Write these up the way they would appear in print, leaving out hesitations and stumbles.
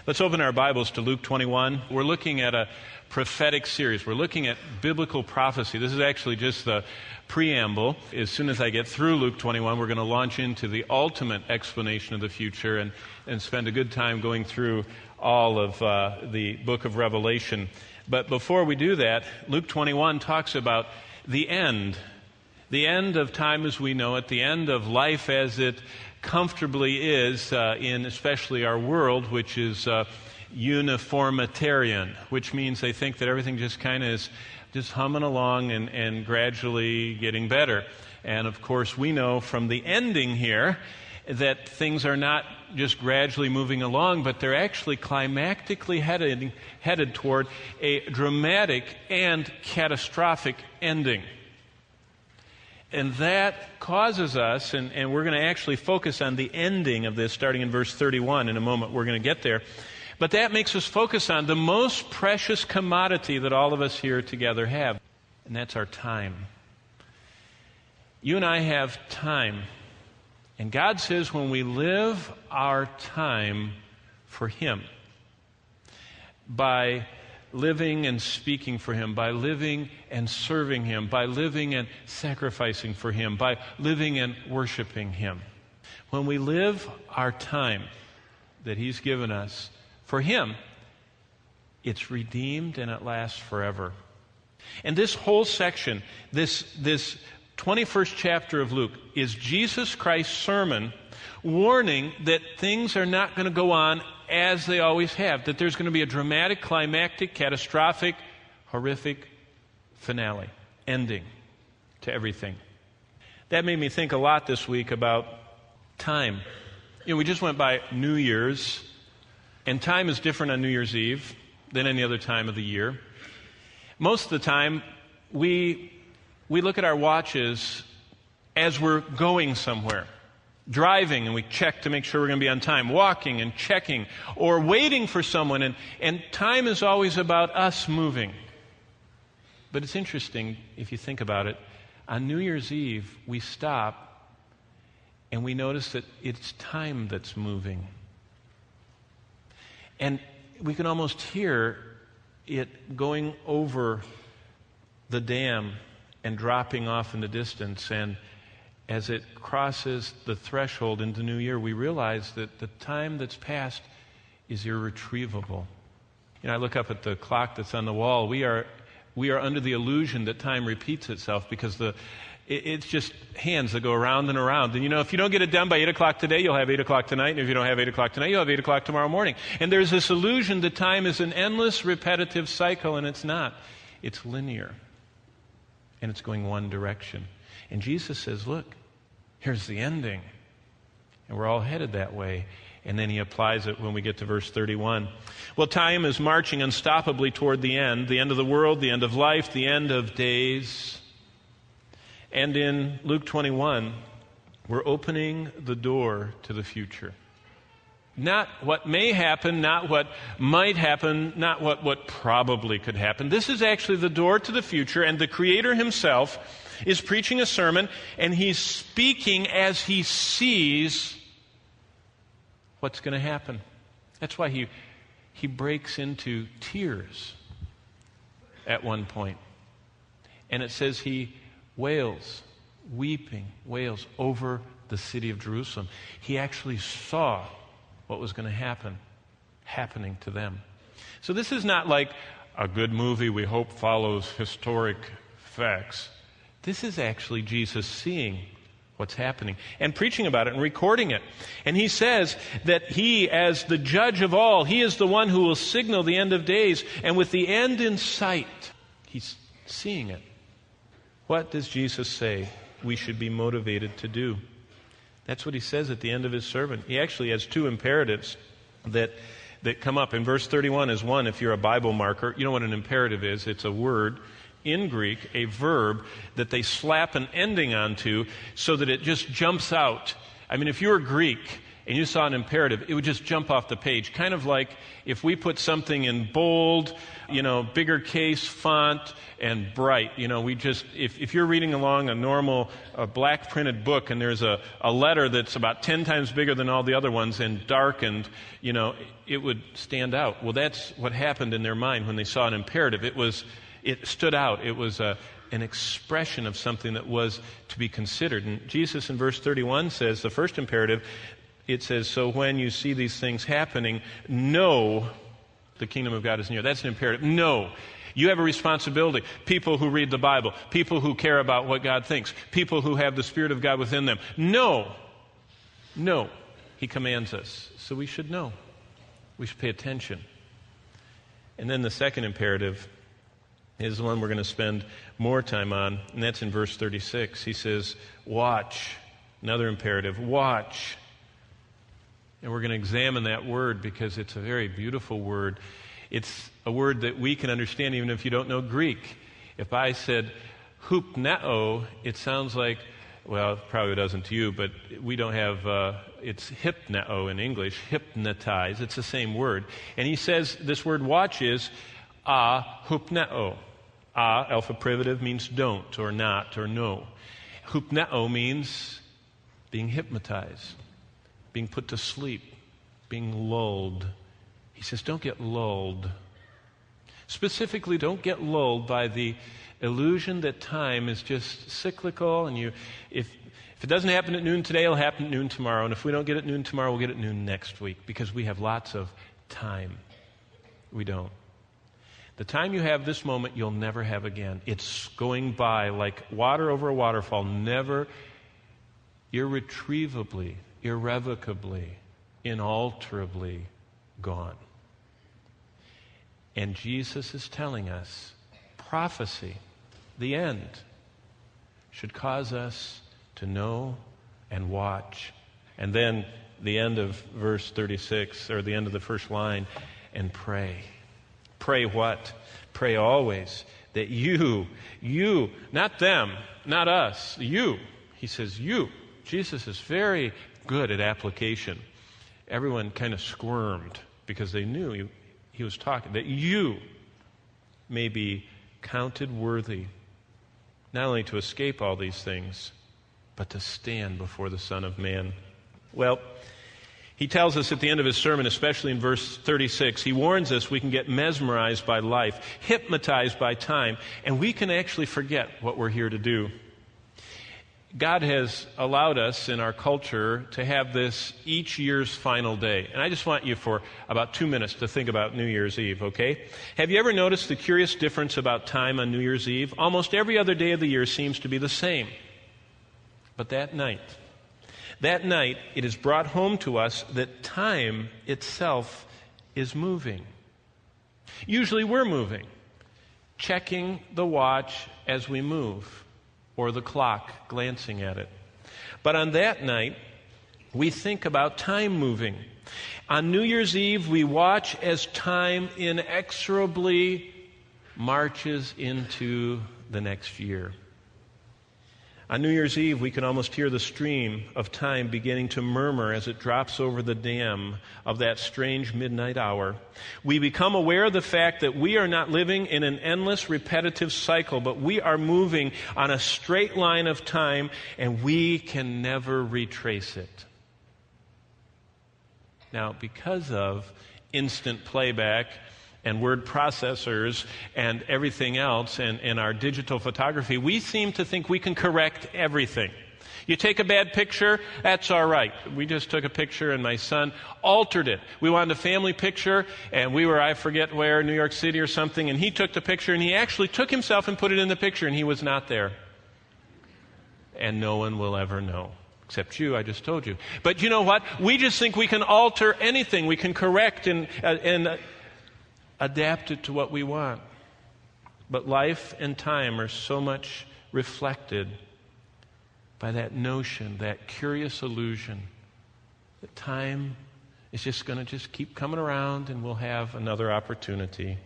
Let's open our Bibles to Luke 21. We're looking at a prophetic series. We're looking at biblical prophecy. This is actually just the preamble. As soon as I get through Luke 21, we're going to launch into the ultimate explanation of the future and spend a good time going through all of the book of Revelation. But before we do that, Luke 21 talks about the end of time as we know it, the end of life as it comfortably is in especially our world, which is uniformitarian, which means they think that everything just kind of is just humming along and gradually getting better. And of course, we know from the ending here that things are not just gradually moving along, but they're actually climactically headed toward a dramatic and catastrophic ending. And that causes us, and we're going to actually focus on the ending of this, starting in verse 31. In a moment, we're going to get there. But that makes us focus on the most precious commodity that all of us here together have, and that's our time. You and I have time. And God says when we live our time for Him, by living and speaking for Him, by living and serving Him, by living and sacrificing for Him, by living and worshiping Him. When we live our time that He's given us for Him, it's redeemed and it lasts forever. And this whole section, this 21st chapter of Luke, is Jesus Christ's sermon warning that things are not going to go on as they always have, that there's going to be a dramatic, climactic, catastrophic, horrific finale, ending to everything. That made me think a lot this week about time. You know, we just went by New Year's, and time is different on New Year's Eve than any other time of the year. Most of the time, we look at our watches as we're going somewhere. Driving, and we check to make sure we're going to be on time. Walking and checking, or waiting for someone. And time is always about us moving. But it's interesting, if you think about it, on New Year's Eve, we stop and we notice that it's time that's moving. And we can almost hear it going over the dam and dropping off in the distance. And as it crosses the threshold into New Year, we realize that the time that's passed is irretrievable. You know, I look up at the clock that's on the wall. We are under the illusion that time repeats itself because it's just hands that go around and around. And you know, if you don't get it done by 8 o'clock today, you'll have 8 o'clock tonight. And if you don't have 8 o'clock tonight, you'll have 8 o'clock tomorrow morning. And there's this illusion that time is an endless, repetitive cycle, and it's not. It's linear. And it's going one direction. And Jesus says, look, here's the ending. And we're all headed that way. And then He applies it when we get to verse 31. Well, time is marching unstoppably toward the end of the world, the end of life, the end of days. And in Luke 21, we're opening the door to the future. Not what may happen, not what might happen, not what probably could happen. This is actually the door to the future, and the Creator Himself is preaching a sermon, and He's speaking as He sees what's going to happen. That's why he breaks into tears at one point. And it says He wails, wails over the city of Jerusalem. He actually saw what was going to happen, happening to them. So this is not like a good movie we hope follows historic facts. This is actually Jesus seeing what's happening and preaching about it and recording it. And He says that He, as the judge of all, He is the one who will signal the end of days. And with the end in sight, He's seeing it. What does Jesus say we should be motivated to do? That's what He says at the end of His sermon. He actually has two imperatives that come up. In verse 31 is one, if you're a Bible marker. You know what an imperative is? It's a word in Greek, a verb that they slap an ending onto so that it just jumps out. I mean, if you're Greek and you saw an imperative, it would just jump off the page. Kind of like if we put something in bold, bigger case font and bright. If you're reading along a normal black printed book and there's a letter that's about 10 times bigger than all the other ones and darkened, it would stand out. Well, that's what happened in their mind when they saw an imperative. It stood out. It was an expression of something that was to be considered. And Jesus in verse 31 says, the first imperative, it says, so when you see these things happening, know the kingdom of God is near. That's an imperative. Know. You have a responsibility. People who read the Bible, people who care about what God thinks, people who have the Spirit of God within them. Know. Know. He commands us. So we should know. We should pay attention. And then the second imperative is the one we're going to spend more time on, and that's in verse 36. He says, watch. Another imperative, watch. And we're going to examine that word because it's a very beautiful word. It's a word that we can understand even if you don't know Greek. If I said hupneo, it sounds like, well, it probably doesn't to you, but we don't have, it's hypneo in English, hypnotized. It's the same word. And he says this word watch is hupneo. Alpha privative, means don't or not or no. Hupneo means being hypnotized, being put to sleep, being lulled. He says, don't get lulled. Specifically, don't get lulled by the illusion that time is just cyclical, and if it doesn't happen at noon today, it'll happen at noon tomorrow, and if we don't get it at noon tomorrow, we'll get it at noon next week, because we have lots of time. We don't. The time you have this moment, you'll never have again. It's going by like water over a waterfall, never, irretrievably, irrevocably, inalterably gone. And Jesus is telling us, prophecy, the end, should cause us to know and watch. And then the end of verse 36, or the end of the first line, and pray. Pray what? Pray always that you, not them, not us, you. He says you. Jesus is very good at application. Everyone kind of squirmed because they knew he was talking. That you may be counted worthy, not only to escape all these things, but to stand before the Son of Man. Well, he tells us at the end of his sermon, especially in verse 36, he warns us we can get mesmerized by life, hypnotized by time, and we can actually forget what we're here to do. God has allowed us in our culture to have this each year's final day. And I just want you for about 2 minutes to think about New Year's Eve, okay? Have you ever noticed the curious difference about time on New Year's Eve? Almost every other day of the year seems to be the same. But that night, it is brought home to us that time itself is moving. Usually we're moving, checking the watch as we move, or the clock, glancing at it. But on that night, we think about time moving. On New Year's Eve, we watch as time inexorably marches into the next year. On New Year's Eve, we can almost hear the stream of time beginning to murmur as it drops over the dam of that strange midnight hour. We become aware of the fact that we are not living in an endless, repetitive cycle, but we are moving on a straight line of time, and we can never retrace it. Now, because of instant playback and word processors and everything else and our digital photography, we seem to think we can correct everything. You take a bad picture, that's all right. We just took a picture and my son altered it. We wanted a family picture and we were, I forget where, New York City or something, and he took the picture and he actually took himself and put it in the picture and he was not there. And no one will ever know. Except you, I just told you. But you know what? We just think we can alter anything. We can correct and adapt it to what we want. But life and time are so much reflected by that notion, that curious illusion, that time is just going to just keep coming around and we'll have another opportunity.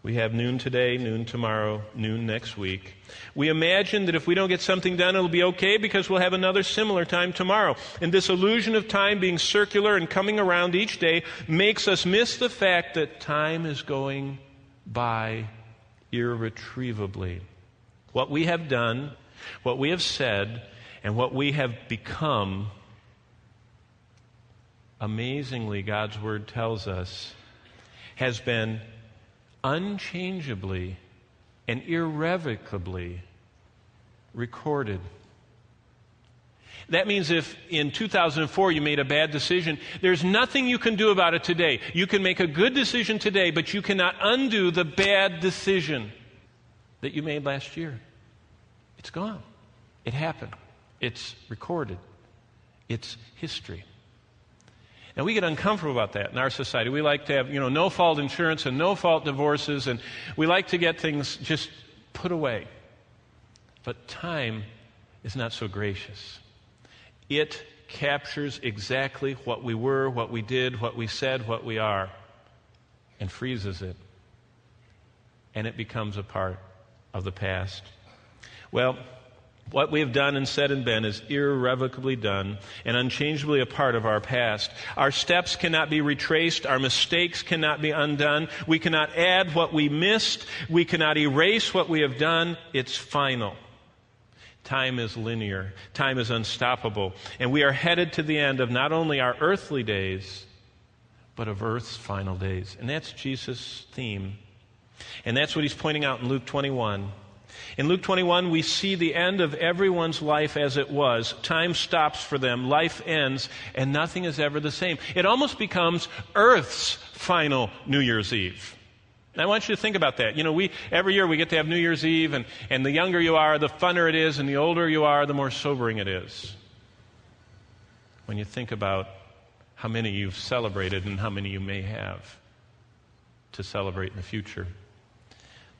We have noon today, noon tomorrow, noon next week. We imagine that if we don't get something done, it'll be okay because we'll have another similar time tomorrow. And this illusion of time being circular and coming around each day makes us miss the fact that time is going by irretrievably. What we have done, what we have said, and what we have become, amazingly, God's Word tells us, has been unchangeably and irrevocably recorded. That means if in 2004 you made a bad decision, there's nothing you can do about it today. You can make a good decision today, but you cannot undo the bad decision that you made last year. It's gone. It happened. It's recorded. It's history. Now, we get uncomfortable about that in our society. We like to have, no-fault insurance and no-fault divorces, and we like to get things just put away. But time is not so gracious. It captures exactly what we were, what we did, what we said, what we are, and freezes it. And it becomes a part of the past. Well, what we have done and said and been is irrevocably done and unchangeably a part of our past. Our steps cannot be retraced. Our mistakes cannot be undone. We cannot add what we missed. We cannot erase what we have done. It's final. Time is linear. Time is unstoppable. And we are headed to the end of not only our earthly days, but of earth's final days. And that's Jesus' theme. And that's what he's pointing out in Luke 21. In Luke 21, we see the end of everyone's life as it was. Time stops for them, life ends, and nothing is ever the same. It almost becomes Earth's final New Year's Eve. And I want you to think about that. Every year we get to have New Year's Eve, and the younger you are, the funner it is, and the older you are, the more sobering it is. When you think about how many you've celebrated and how many you may have to celebrate in the future.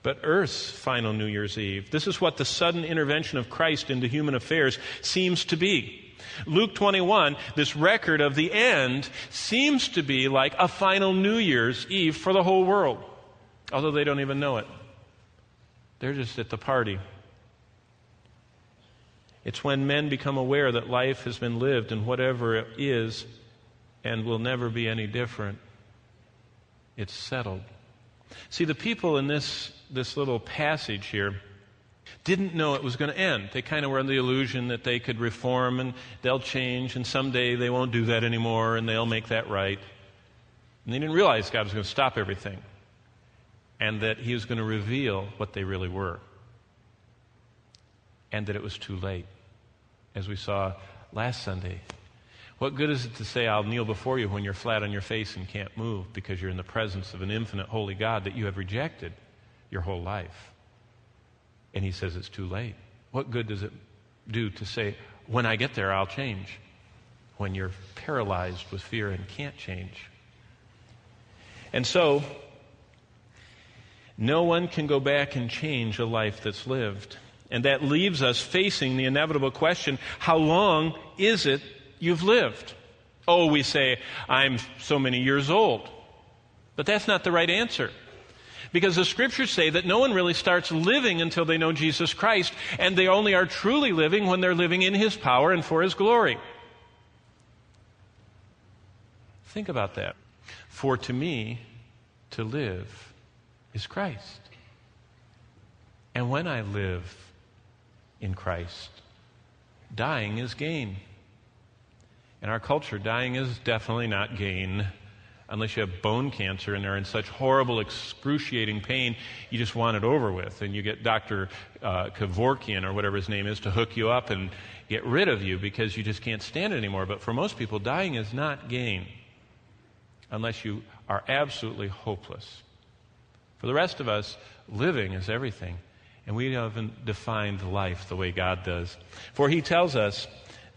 But Earth's final New Year's Eve, this is what the sudden intervention of Christ into human affairs seems to be. Luke 21, this record of the end, seems to be like a final New Year's Eve for the whole world, although they don't even know it. They're just at the party. It's when men become aware that life has been lived and whatever it is and will never be any different, it's settled. See, the people in this little passage here didn't know it was going to end. They kind of were under the illusion that they could reform and they'll change and someday they won't do that anymore and they'll make that right. And they didn't realize God was going to stop everything and that he was going to reveal what they really were and that it was too late. As we saw last Sunday, what good is it to say, I'll kneel before you when you're flat on your face and can't move because you're in the presence of an infinite holy God that you have rejected your whole life? And he says it's too late. What good does it do to say, when I get there, I'll change, when you're paralyzed with fear and can't change? And so, no one can go back and change a life that's lived. And that leaves us facing the inevitable question, how long is it you've lived? Oh, we say, I'm so many years old. But that's not the right answer. Because the Scriptures say that no one really starts living until they know Jesus Christ, and they only are truly living when they're living in his power and for his glory. Think about that. For to me, to live is Christ. And when I live in Christ, dying is gain. In our culture, dying is definitely not gain. Unless you have bone cancer and are in such horrible, excruciating pain, you just want it over with. And you get Dr. Kevorkian, or whatever his name is, to hook you up and get rid of you because you just can't stand it anymore. But for most people, dying is not gain unless you are absolutely hopeless. For the rest of us, living is everything. And we haven't defined life the way God does. For he tells us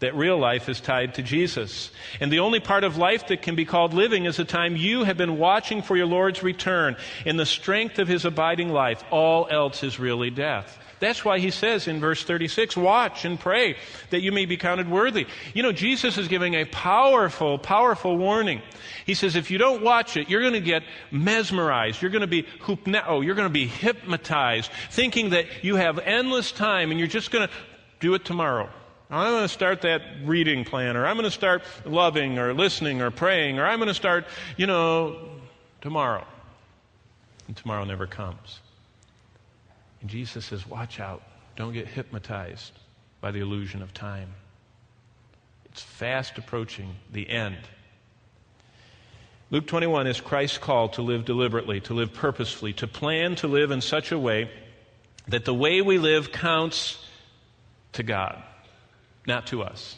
that real life is tied to Jesus. And the only part of life that can be called living is the time you have been watching for your Lord's return in the strength of his abiding life. All else is really death. That's why he says in verse 36, watch and pray that you may be counted worthy. You know, Jesus is giving a powerful, powerful warning. He says, if you don't watch it, you're going to get mesmerized. You're going to be hoopo. You're going to be hypnotized, thinking that you have endless time and you're just going to do it tomorrow. I'm going to start that reading plan, or I'm going to start loving or listening or praying, or I'm going to start, tomorrow. And tomorrow never comes. And Jesus says, watch out. Don't get hypnotized by the illusion of time. It's fast approaching the end. Luke 21 is Christ's call to live deliberately, to live purposefully, to plan to live in such a way that the way we live counts to God, not to us.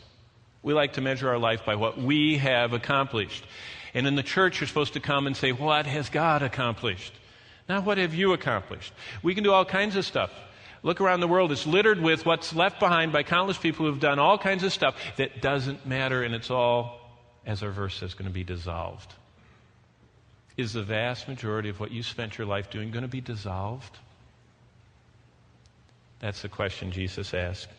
We like to measure our life by what we have accomplished. And in the church, you're supposed to come and say, what has God accomplished? Not what have you accomplished? We can do all kinds of stuff. Look around the world. It's littered with what's left behind by countless people who've done all kinds of stuff that doesn't matter, and it's all, as our verse says, going to be dissolved. Is the vast majority of what you spent your life doing going to be dissolved? That's the question Jesus asked.